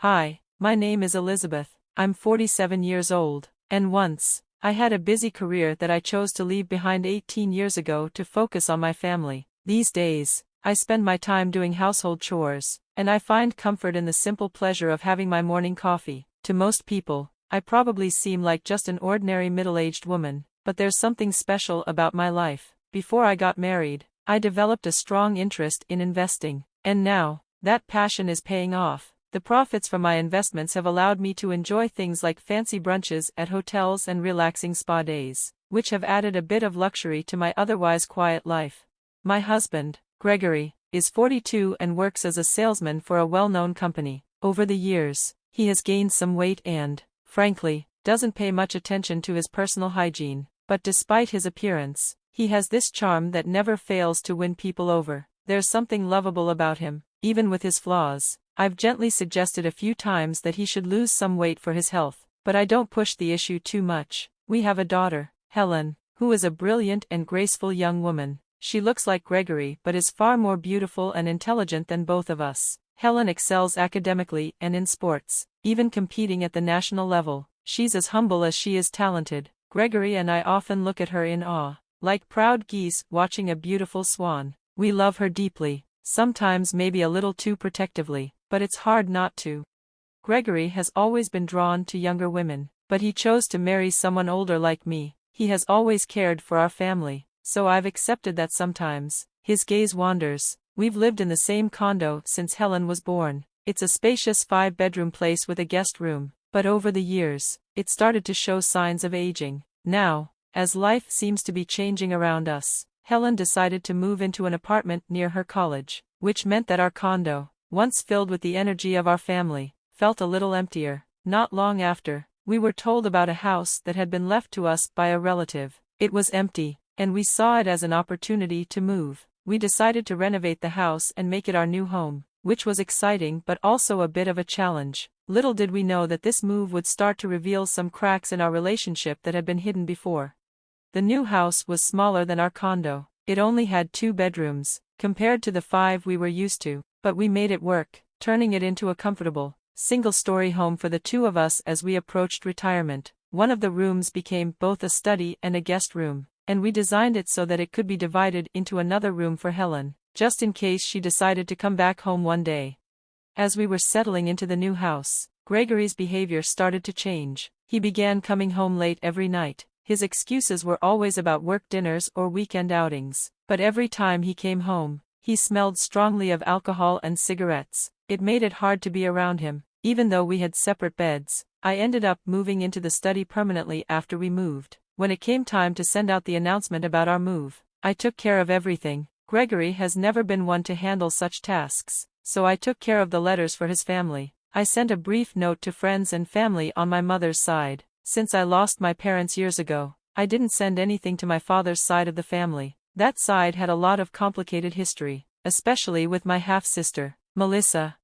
Hi, my name is Elizabeth. I'm 47 years old, and once, I had a busy career that I chose to leave behind 18 years ago to focus on my family. These days, I spend my time doing household chores, and I find comfort in the simple pleasure of having my morning coffee. To most people, I probably seem like just an ordinary middle-aged woman, but there's something special about my life. Before I got married, I developed a strong interest in investing, and now, that passion is paying off. The profits from my investments have allowed me to enjoy things like fancy brunches at hotels and relaxing spa days, which have added a bit of luxury to my otherwise quiet life. My husband, Gregory, is 42 and works as a salesman for a well-known company. Over the years, he has gained some weight and, frankly, doesn't pay much attention to his personal hygiene, but despite his appearance, he has this charm that never fails to win people over. There's something lovable about him, even with his flaws. I've gently suggested a few times that he should lose some weight for his health, but I don't push the issue too much. We have a daughter, Helen, who is a brilliant and graceful young woman. She looks like Gregory but is far more beautiful and intelligent than both of us. Helen excels academically and in sports, even competing at the national level. She's as humble as she is talented. Gregory and I often look at her in awe, like proud geese watching a beautiful swan. We love her deeply, sometimes maybe a little too protectively, but it's hard not to. Gregory has always been drawn to younger women, but he chose to marry someone older like me. He has always cared for our family, so I've accepted that sometimes his gaze wanders. We've lived in the same condo since Helen was born. It's a spacious 5-bedroom place with a guest room, but over the years, it started to show signs of aging. Now, as life seems to be changing around us, Helen decided to move into an apartment near her college, which meant that our condo, once filled with the energy of our family, felt a little emptier. Not long after, we were told about a house that had been left to us by a relative. It was empty, and we saw it as an opportunity to move. We decided to renovate the house and make it our new home, which was exciting but also a bit of a challenge. Little did we know that this move would start to reveal some cracks in our relationship that had been hidden before. The new house was smaller than our condo. It only had 2 bedrooms, compared to the 5 we were used to, but we made it work, turning it into a comfortable, single-story home for the two of us as we approached retirement. One of the rooms became both a study and a guest room, and we designed it so that it could be divided into another room for Helen, just in case she decided to come back home one day. As we were settling into the new house, Gregory's behavior started to change. He began coming home late every night. His excuses were always about work dinners or weekend outings, but every time he came home, he smelled strongly of alcohol and cigarettes. It made it hard to be around him. Even though we had separate beds, I ended up moving into the study permanently after we moved. When it came time to send out the announcement about our move, I took care of everything. Gregory has never been one to handle such tasks, so I took care of the letters for his family. I sent a brief note to friends and family on my mother's side. Since I lost my parents years ago, I didn't send anything to my father's side of the family. That side had a lot of complicated history, especially with my half-sister, Melissa.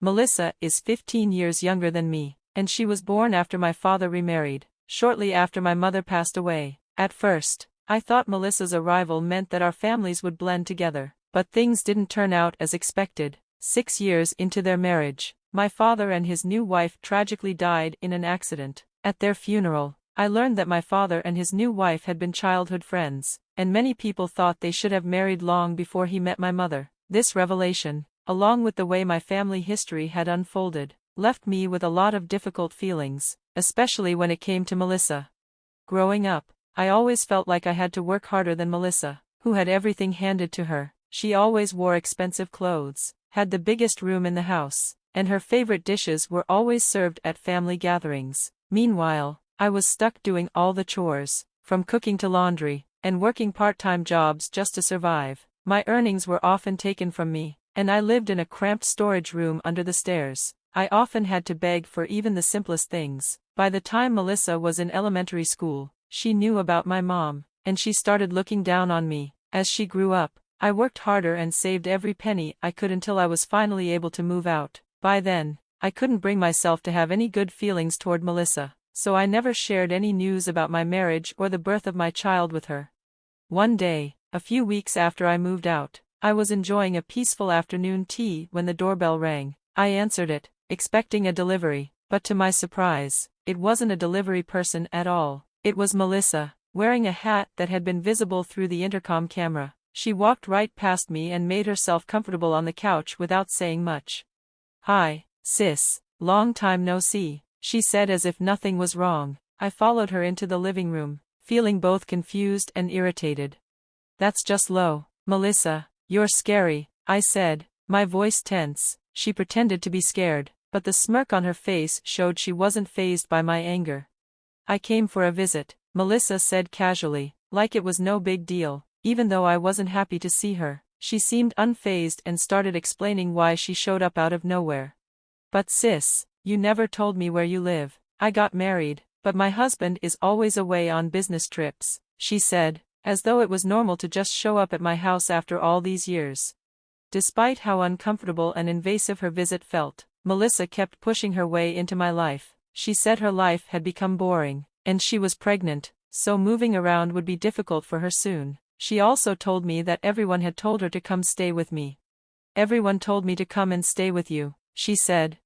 Melissa is 15 years younger than me, and she was born after my father remarried, shortly after my mother passed away. At first, I thought Melissa's arrival meant that our families would blend together, but things didn't turn out as expected. 6 years into their marriage, my father and his new wife tragically died in an accident. At their funeral, I learned that my father and his new wife had been childhood friends, and many people thought they should have married long before he met my mother. This revelation, along with the way my family history had unfolded, left me with a lot of difficult feelings, especially when it came to Melissa. Growing up, I always felt like I had to work harder than Melissa, who had everything handed to her. She always wore expensive clothes, had the biggest room in the house, and her favorite dishes were always served at family gatherings. Meanwhile, I was stuck doing all the chores, from cooking to laundry, and working part-time jobs just to survive. My earnings were often taken from me, and I lived in a cramped storage room under the stairs. I often had to beg for even the simplest things. By the time Melissa was in elementary school, she knew about my mom, and she started looking down on me. As she grew up, I worked harder and saved every penny I could until I was finally able to move out. By then, I couldn't bring myself to have any good feelings toward Melissa, so I never shared any news about my marriage or the birth of my child with her. One day, a few weeks after I moved out, I was enjoying a peaceful afternoon tea when the doorbell rang. I answered it, expecting a delivery, but to my surprise, it wasn't a delivery person at all. It was Melissa, wearing a hat that had been visible through the intercom camera. She walked right past me and made herself comfortable on the couch without saying much. "Hi, sis, long time no see," she said as if nothing was wrong. I followed her into the living room, feeling both confused and irritated. "That's just low, Melissa, you're scary," I said, my voice tense. She pretended to be scared, but the smirk on her face showed she wasn't fazed by my anger. "I came for a visit," Melissa said casually, like it was no big deal. Even though I wasn't happy to see her, she seemed unfazed and started explaining why she showed up out of nowhere. "But sis, you never told me where you live. I got married, but my husband is always away on business trips," she said, as though it was normal to just show up at my house after all these years. Despite how uncomfortable and invasive her visit felt, Melissa kept pushing her way into my life. She said her life had become boring, and she was pregnant, so moving around would be difficult for her soon. She also told me that everyone had told her to come stay with me. "Everyone told me to come and stay with you," she said.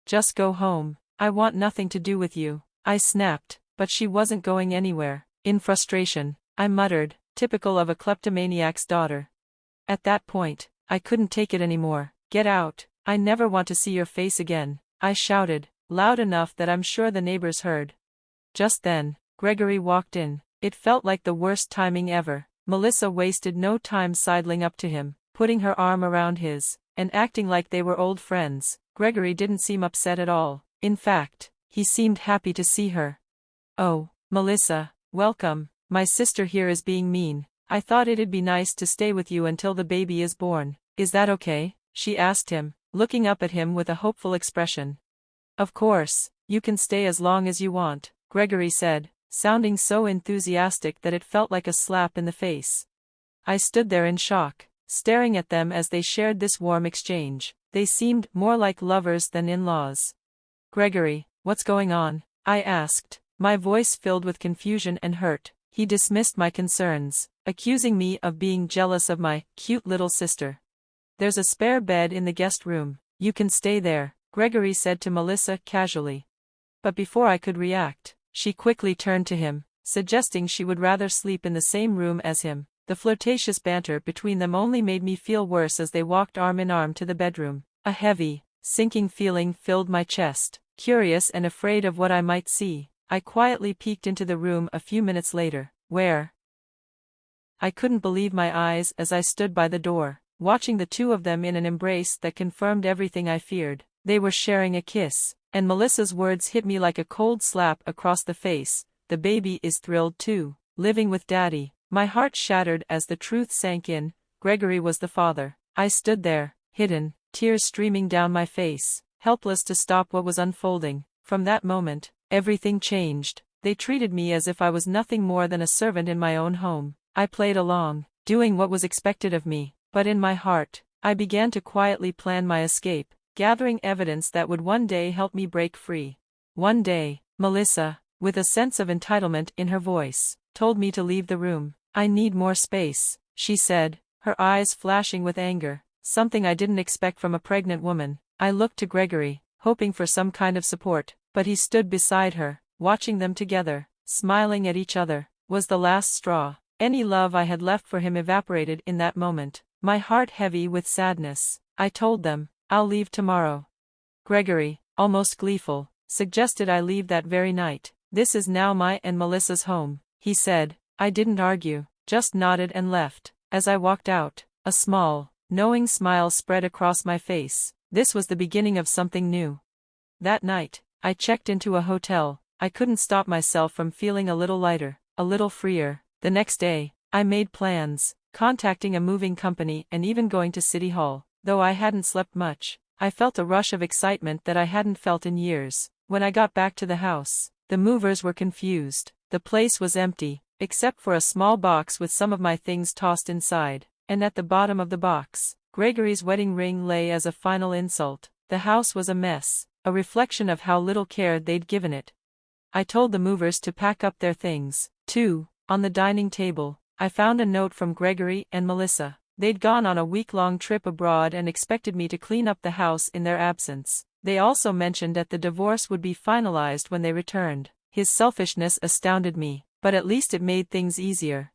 "Just go home. I want nothing to do with you," I snapped, but she wasn't going anywhere. In frustration, I muttered, typical of a kleptomaniac's daughter. At that point, I couldn't take it anymore. "Get out, I never want to see your face again," I shouted, loud enough that I'm sure the neighbors heard. Just then, Gregory walked in. It felt like the worst timing ever. Melissa wasted no time sidling up to him, putting her arm around his, and acting like they were old friends. Gregory didn't seem upset at all. In fact, he seemed happy to see her. "Oh, Melissa, welcome. My sister here is being mean. I thought it'd be nice to stay with you until the baby is born. Is that okay?" she asked him, looking up at him with a hopeful expression. "Of course, you can stay as long as you want," Gregory said, sounding so enthusiastic that it felt like a slap in the face. I stood there in shock, staring at them as they shared this warm exchange. They seemed more like lovers than in-laws. "Gregory, what's going on?" I asked, my voice filled with confusion and hurt. He dismissed my concerns, accusing me of being jealous of my cute little sister. "There's a spare bed in the guest room. You can stay there," Gregory said to Melissa casually. But before I could react, she quickly turned to him, suggesting she would rather sleep in the same room as him. The flirtatious banter between them only made me feel worse as they walked arm in arm to the bedroom. A heavy, sinking feeling filled my chest. Curious and afraid of what I might see, I quietly peeked into the room a few minutes later, where I couldn't believe my eyes as I stood by the door, watching the two of them in an embrace that confirmed everything I feared. They were sharing a kiss, and Melissa's words hit me like a cold slap across the face. "The baby is thrilled too, living with Daddy." My heart shattered as the truth sank in. Gregory was the father. I stood there, hidden, tears streaming down my face, helpless to stop what was unfolding. From that moment, everything changed. They treated me as if I was nothing more than a servant in my own home. I played along, doing what was expected of me, but in my heart, I began to quietly plan my escape, gathering evidence that would one day help me break free. One day, Melissa, with a sense of entitlement in her voice, told me to leave the room. "I need more space," she said, her eyes flashing with anger, something I didn't expect from a pregnant woman. I looked to Gregory, hoping for some kind of support, but he stood beside her, watching them together, smiling at each other. Was the last straw. Any love I had left for him evaporated in that moment, my heart heavy with sadness. I told them, "I'll leave tomorrow." Gregory, almost gleeful, suggested I leave that very night. "This is now my and Melissa's home," he said. I didn't argue, just nodded and left. As I walked out, a small, knowing smile spread across my face. This was the beginning of something new. That night, I checked into a hotel. I couldn't stop myself from feeling a little lighter, a little freer. The next day, I made plans, contacting a moving company and even going to City Hall. Though I hadn't slept much, I felt a rush of excitement that I hadn't felt in years. When I got back to the house, the movers were confused. The place was empty, except for a small box with some of my things tossed inside, and at the bottom of the box, Gregory's wedding ring lay as a final insult. The house was a mess, a reflection of how little care they'd given it. I told the movers to pack up their things, too. On the dining table, I found a note from Gregory and Melissa. They'd gone on a week-long trip abroad and expected me to clean up the house in their absence. They also mentioned that the divorce would be finalized when they returned. His selfishness astounded me, but at least it made things easier.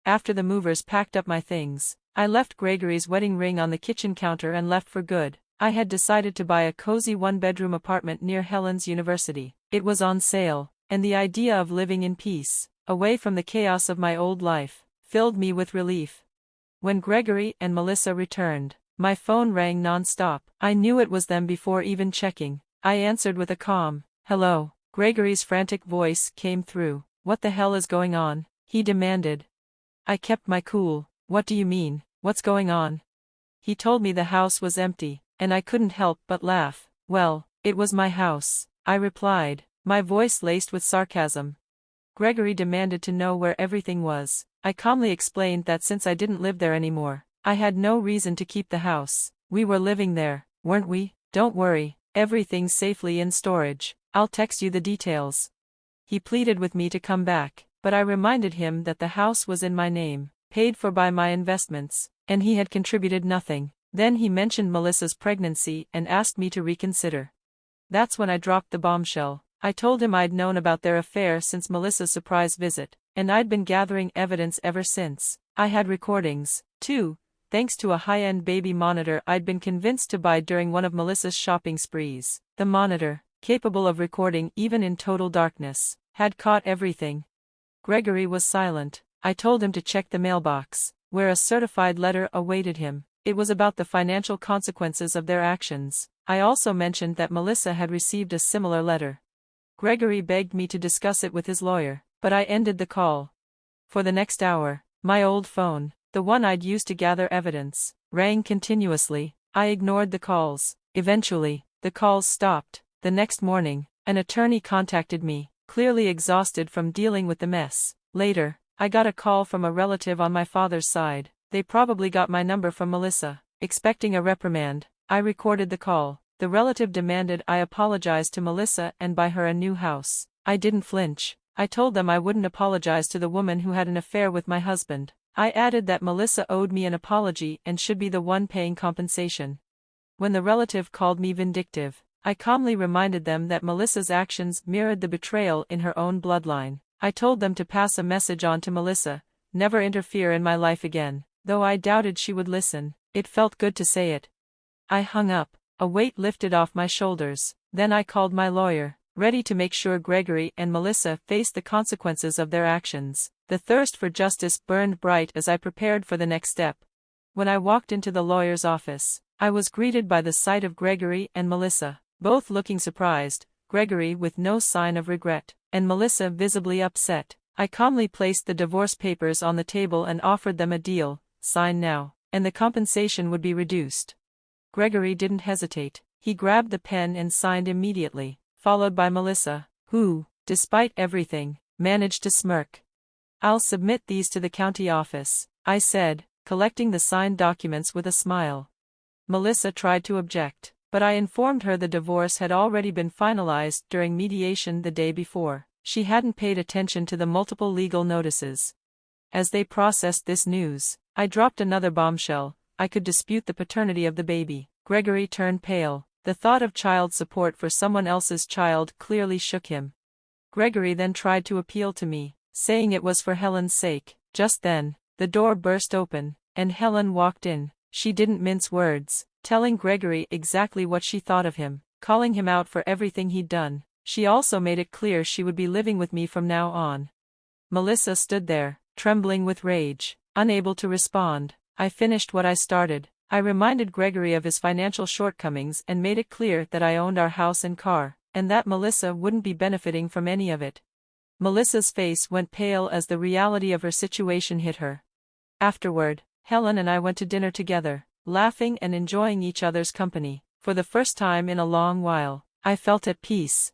After the movers packed up my things, I left Gregory's wedding ring on the kitchen counter and left for good. I had decided to buy a cozy one-bedroom apartment near Helen's university. It was on sale, and the idea of living in peace, away from the chaos of my old life, filled me with relief. When Gregory and Melissa returned, my phone rang non-stop. I knew it was them before even checking. I answered with a calm, "Hello." Gregory's frantic voice came through. "What the hell is going on?" he demanded. I kept my cool. "What do you mean, what's going on?" He told me the house was empty, and I couldn't help but laugh. "Well, it was my house," I replied, my voice laced with sarcasm. Gregory demanded to know where everything was. I calmly explained that since I didn't live there anymore, I had no reason to keep the house. "We were living there, weren't we? Don't worry, everything's safely in storage. I'll text you the details." He pleaded with me to come back, but I reminded him that the house was in my name, paid for by my investments, and he had contributed nothing. Then he mentioned Melissa's pregnancy and asked me to reconsider. That's when I dropped the bombshell. I told him I'd known about their affair since Melissa's surprise visit, and I'd been gathering evidence ever since. I had recordings, too, thanks to a high-end baby monitor I'd been convinced to buy during one of Melissa's shopping sprees. The monitor, capable of recording even in total darkness, had caught everything. Gregory was silent. I told him to check the mailbox, where a certified letter awaited him. It was about the financial consequences of their actions. I also mentioned that Melissa had received a similar letter. Gregory begged me to discuss it with his lawyer, but I ended the call. For the next hour, my old phone, the one I'd used to gather evidence, rang continuously. I ignored the calls. Eventually, the calls stopped. The next morning, an attorney contacted me, clearly exhausted from dealing with the mess. Later, I got a call from a relative on my father's side. They probably got my number from Melissa, expecting a reprimand. I recorded the call. The relative demanded I apologize to Melissa and buy her a new house. I didn't flinch. I told them I wouldn't apologize to the woman who had an affair with my husband. I added that Melissa owed me an apology and should be the one paying compensation. When the relative called me vindictive, I calmly reminded them that Melissa's actions mirrored the betrayal in her own bloodline. I told them to pass a message on to Melissa, never interfere in my life again. Though I doubted she would listen, it felt good to say it. I hung up. A weight lifted off my shoulders. Then I called my lawyer, ready to make sure Gregory and Melissa faced the consequences of their actions. The thirst for justice burned bright as I prepared for the next step. When I walked into the lawyer's office, I was greeted by the sight of Gregory and Melissa, both looking surprised, Gregory with no sign of regret, and Melissa visibly upset. I calmly placed the divorce papers on the table and offered them a deal: sign now, and the compensation would be reduced. Gregory didn't hesitate. He grabbed the pen and signed immediately, followed by Melissa, who, despite everything, managed to smirk. "I'll submit these to the county office," I said, collecting the signed documents with a smile. Melissa tried to object, but I informed her the divorce had already been finalized during mediation the day before. She hadn't paid attention to the multiple legal notices. As they processed this news, I dropped another bombshell: I could dispute the paternity of the baby. Gregory turned pale. The thought of child support for someone else's child clearly shook him. Gregory then tried to appeal to me, saying it was for Helen's sake. Just then, the door burst open, and Helen walked in. She didn't mince words, telling Gregory exactly what she thought of him, calling him out for everything he'd done. She also made it clear she would be living with me from now on. Melissa stood there, trembling with rage, unable to respond. I finished what I started. I reminded Gregory of his financial shortcomings and made it clear that I owned our house and car, and that Melissa wouldn't be benefiting from any of it. Melissa's face went pale as the reality of her situation hit her. Afterward, Helen and I went to dinner together, laughing and enjoying each other's company. For the first time in a long while, I felt at peace.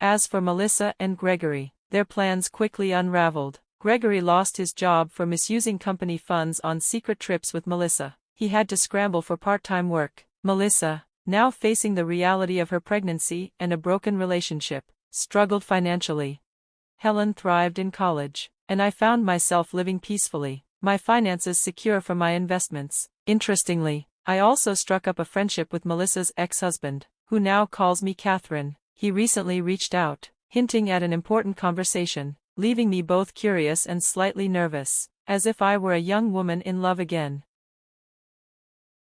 As for Melissa and Gregory, their plans quickly unraveled. Gregory lost his job for misusing company funds on secret trips with Melissa. He had to scramble for part-time work. Melissa, now facing the reality of her pregnancy and a broken relationship, struggled financially. Helen thrived in college, and I found myself living peacefully, my finances secure from my investments. Interestingly, I also struck up a friendship with Melissa's ex-husband, who now calls me Catherine. He recently reached out, hinting at an important conversation, leaving me both curious and slightly nervous, as if I were a young woman in love again.